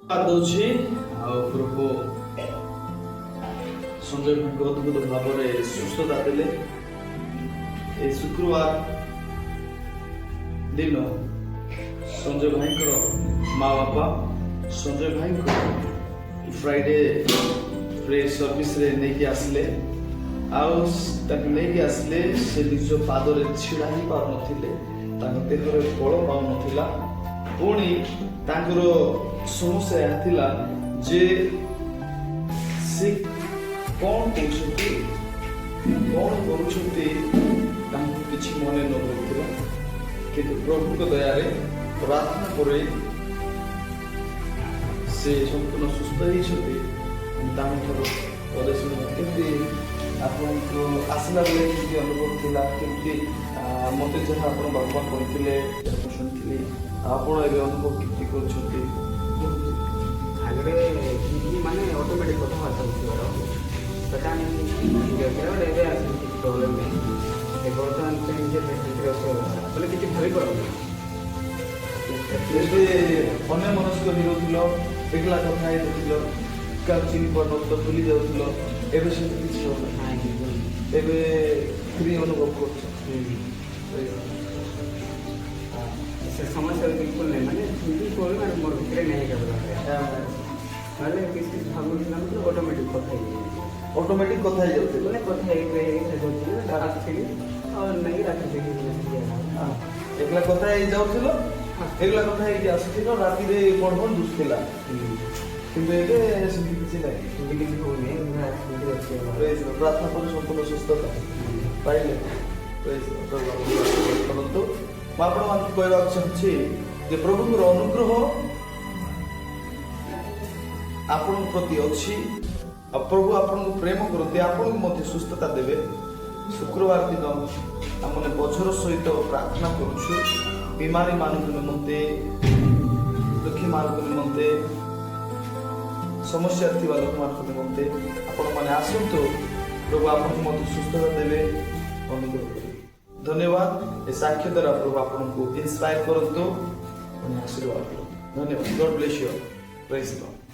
ଦଉଛି ଆଉ ପ୍ରଭୁ ସଞ୍ଜୟ ଭାଇଙ୍କୁ ଅଦ୍ଭୁତ ଭାବରେ ସୁସ୍ଥତା ଦେଲେ। এই শুক্রবার দিନ ସଞ୍ଜୟ ଭାଇଙ୍କର ମା ବାପା ସଞ୍ଜୟ ଭାଇଙ୍କୁ ଫ୍ରାଇଡେ ପ୍ରେ ସର୍ଭିସରେ ନେଇକି ଆସିଲେ। ଆଉ ତାକୁ ନେଇକି ଆସିଲେ, ସେ ନିଜ ପାଦରେ ଛିଡ଼ା ହେଇ ପାରୁନଥିଲେ, ତାଙ୍କ ଦେହରେ ବଳ ପାଉନଥିଲା। ପୁଣି ତାଙ୍କର ସମସ୍ୟା ଏହା ଥିଲା ଯେ ସେ କ'ଣ କହୁଛନ୍ତି, କ'ଣ କରୁଛନ୍ତି ତାଙ୍କୁ କିଛି ମନେ ନ ରହୁଥିଲା। କିନ୍ତୁ ପ୍ରଭୁଙ୍କ ଦୟାରେ ପ୍ରାର୍ଥନା ପରେ ସେ ସମ୍ପୂର୍ଣ୍ଣ ସୁସ୍ଥ ହେଇଛନ୍ତି। ତାଙ୍କଠାରୁ ପରେ କେମିତି ଆପଣଙ୍କୁ ଆସିଲା ବେଳେ କେମିତି ଅନୁଭବ ଥିଲା, କେମିତି ମୋତେ ଯାହା ଆପଣ ବାପା କହିଥିଲେ ମୁଁ ଶୁଣିଥିଲି, ଆପଣ ଏବେ ଅନୁଭବ କେମିତି କରୁଛନ୍ତି? ଆଗରେ ମାନେ ଅଟୋମେଟିକ୍ କଥାବାର୍ତ୍ତା ହେଉଥିବାର ସେଟା ଏବେ ଆସିଲେ କିଛି ପ୍ରୋବ୍ଲେମ୍ ନାହିଁ। ଏ ବର୍ତ୍ତମାନ ନିଜେ ଫ୍ୟାସିଲିଟିରେ ବୋଲେ କିଛି ଭାବି ପାରୁନି। ଏବେ ଅନ୍ୟ ମନସ୍କ ହେଇଯାଉଥିଲ, ଏକଲା କଥା ହେଇଯାଉଥିଲ, କାହାକୁ ଚିନି ପାରୁନଥିଲ, ଭୁଲି ଯାଉଥିଲ। ଏବେ ସେମିତି କିଛି ହେଉନାହିଁ। ଏବେ ଫ୍ରି ଅନୁଭବ କରୁଛ। ସେ ସମସ୍ୟା ବିଲକୁଲ ନାହିଁ, ମାନେ ବିଲକୁଲ ମାନେ ମୋର ଭିତରେ ନାହିଁ କେବଳ ନହେଲେ କିଛି କିଛି ଭାବୁଥିଲା ମାନେ ଅଟୋମେଟିକ୍ କଥା ହେଇଯାଉଛି। ଅଟୋମେଟିକ୍ କଥା ହେଇଯାଉଥିଲ, ମାନେ କଥା ହେଇଯାଉଥିଲେ ଆସିଥିଲି ଆଉ ନେଇକି ରାତିରେ ଏକଲା କଥା ହେଇଯାଉଥିଲ, ଏକଲା କଥା ହେଇକି ଆସୁଥିଲ, ରାତିରେ କ'ଣ କ'ଣ ଦୁସୁଥିଲା। କିନ୍ତୁ ଏବେ ସେମିତି କିଛି ନାହିଁ, କିଛି ହଉନି। ପ୍ରାର୍ଥନା ପରେ ସମ୍ପୂର୍ଣ୍ଣ ସୁସ୍ଥତା ପାଇଲେ। କରନ୍ତୁ। ମୁଁ ଆପଣମାନଙ୍କୁ କହିବାକୁ ଚାହୁଁଛି ଯେ ପ୍ରଭୁଙ୍କର ଅନୁଗ୍ରହ ଆପଣଙ୍କ ପ୍ରତି ଅଛି। ଆଉ ପ୍ରଭୁ ଆପଣଙ୍କୁ ପ୍ରେମ କରନ୍ତି, ଆପଣଙ୍କୁ ମଧ୍ୟ ସୁସ୍ଥତା ଦେବେ। ଶୁକ୍ରବାର ଦିନ ଆମେ ବଝର ସହିତ ପ୍ରାର୍ଥନା କରୁଛୁ ବିମାରୀମାନଙ୍କ ନିମନ୍ତେ, ଦୁଃଖୀମାନଙ୍କ ନିମନ୍ତେ, ସମସ୍ୟା ଥିବା ଲୋକମାନଙ୍କ ନିମନ୍ତେ। ଆପଣମାନେ ଆସନ୍ତୁ, ପ୍ରଭୁ ଆପଣଙ୍କୁ ମଧ୍ୟ ସୁସ୍ଥତା ଦେବେ, ଅନୁଗ୍ରହ କରିବେ। ଧନ୍ୟବାଦ। ଏ ସାକ୍ଷ୍ୟ ଦ୍ୱାରା ପ୍ରଭୁ ଆପଣଙ୍କୁ ଇନ୍ସପାୟାର କରନ୍ତୁ, ଆଶୀର୍ବାଦ କରନ୍ତୁ। ଧନ୍ୟବାଦ। ଗଡ୍ ବ୍ଲେସ୍ ୟୁ। ପ୍ରେଜ୍ ଦି ଲର୍ଡ।